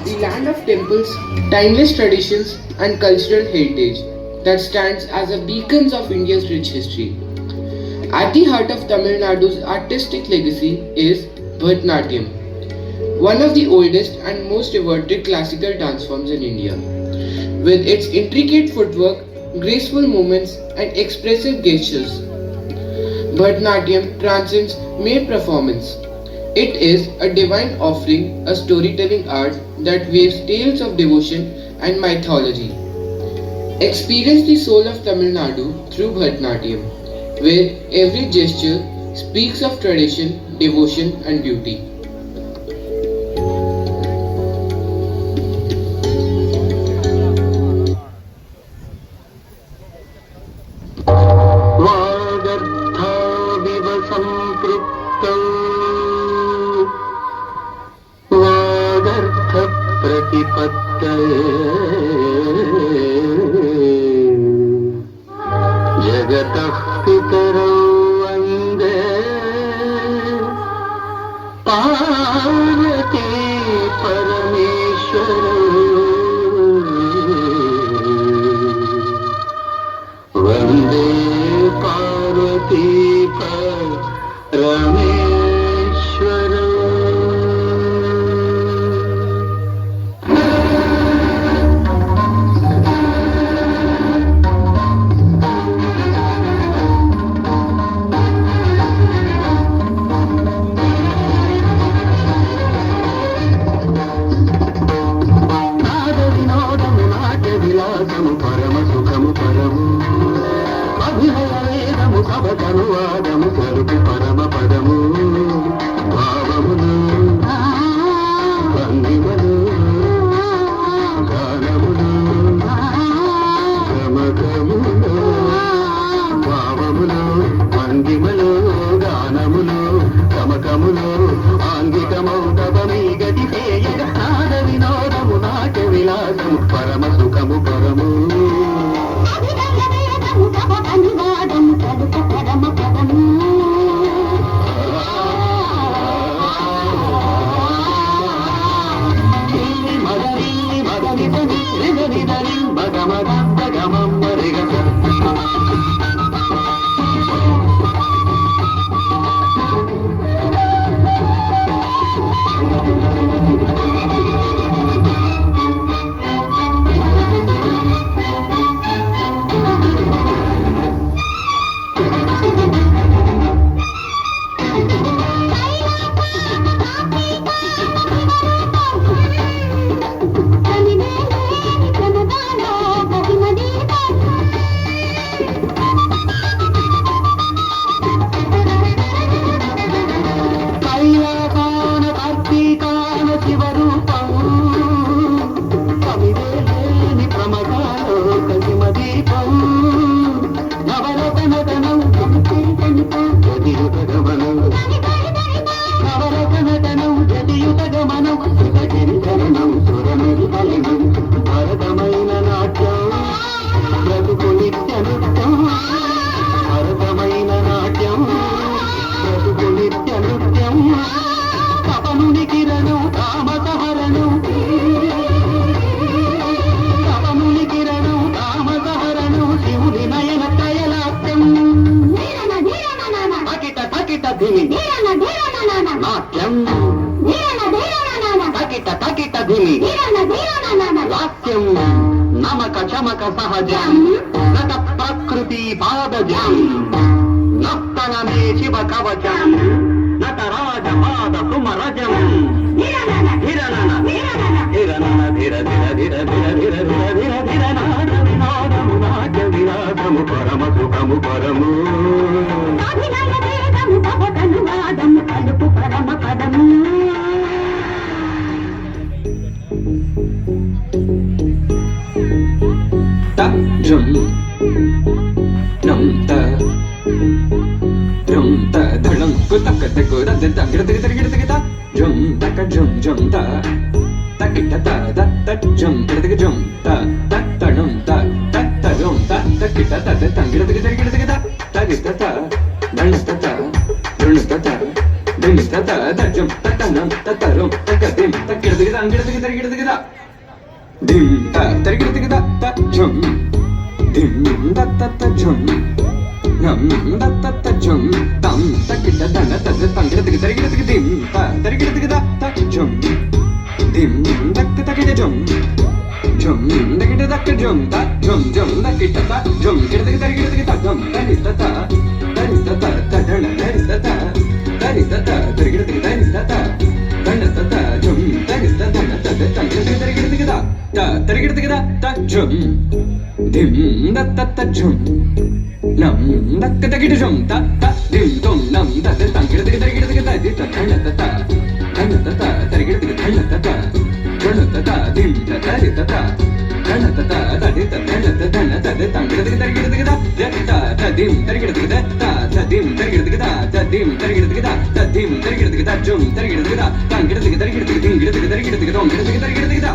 the land of temples, timeless traditions, and cultural heritage that stands as a beacon of India's rich history. At the heart of Tamil Nadu's artistic legacy is Bharatanatyam, one of the oldest and most revered classical dance forms in India. With its intricate footwork, graceful movements, and expressive gestures, Bharatanatyam transcends mere performance. It is a divine offering, a storytelling art that weaves tales of devotion and mythology. Experience the soul of Tamil Nadu through Bharatanatyam, where every gesture speaks of tradition, devotion, and beauty. जगतः पितरौ वन्दे पार्वती परमेश्वरौ वन्दे पार्वती परमेश्वरौ. అనువాదము కలుపు పరమ పదము భావములు భంగిమలు గానములు గమకములు భావములు భంగిమలు గానములు గమకములు ఆంగికమౌటమీ గతి చేయగ నాద వినోదము నాట్య విలాసము పరమ సుఖము పరము నాట్యం తకిట తకిట ధిమి లాస్యం నమక చమక సహజం నట ప్రకృతి పాదజం నర్తనమే శివ కవచం నటరాజ పాద సుమరజం ధిరనన ధిరనన ధిరనన ధిర ధిర ధిర ధిర ధిర ధిర ధిర ధిర నాద వినోదము నాట్య విలాసము పరమ సుఖము పరము అనువాదము కలుపు పరమ పదము జం నం త రం త ధళం కుతక తకు రద తగిడ తగిడ తగిడ తగిడ జం తక జం జం త తకిట త ద త జం తగిడ జం త త తణం త త తరం త తకిట త ద తగిడ తగిడ తగిడ తగిడ తగిట త ధణ త ధణ త ధణ త ద జం త తనం త తరం తక దిం dim takirdigida angirdigida tarigirdigida dim ta tarigirdigida ta jum dim da ta jum nam da ta jum tam takida dana ta tangirdigida tarigirdigida dim ta tarigirdigida ta jum dim takida jum jum takida takida jum ta jum takida ta jum kirdigida tarigirdigida jum tarigida ta tarigida ta dana tarigida ta tarigirdigida tarigida ta dana ta jum tarigida dana ta tarigirdigida tarigirdigida ta tarigirdigida ta jum dim da ta jum nam takida jum ta dim dum nam da tarigirdigida tarigirdigida ta dana ta tarigirdigida dana ta dim ta tarigida ta dana ta tarigirdigida dana ta tarigirdigida tarigirdigida ta dim tarigirdigida ta dim tarigirdigida ta dim tarigirdigida ta dim tarigirdigida jum tarigirdigida tarigirdigida tarigirdigida tarigirdigida tarigirdigida tarigirdigida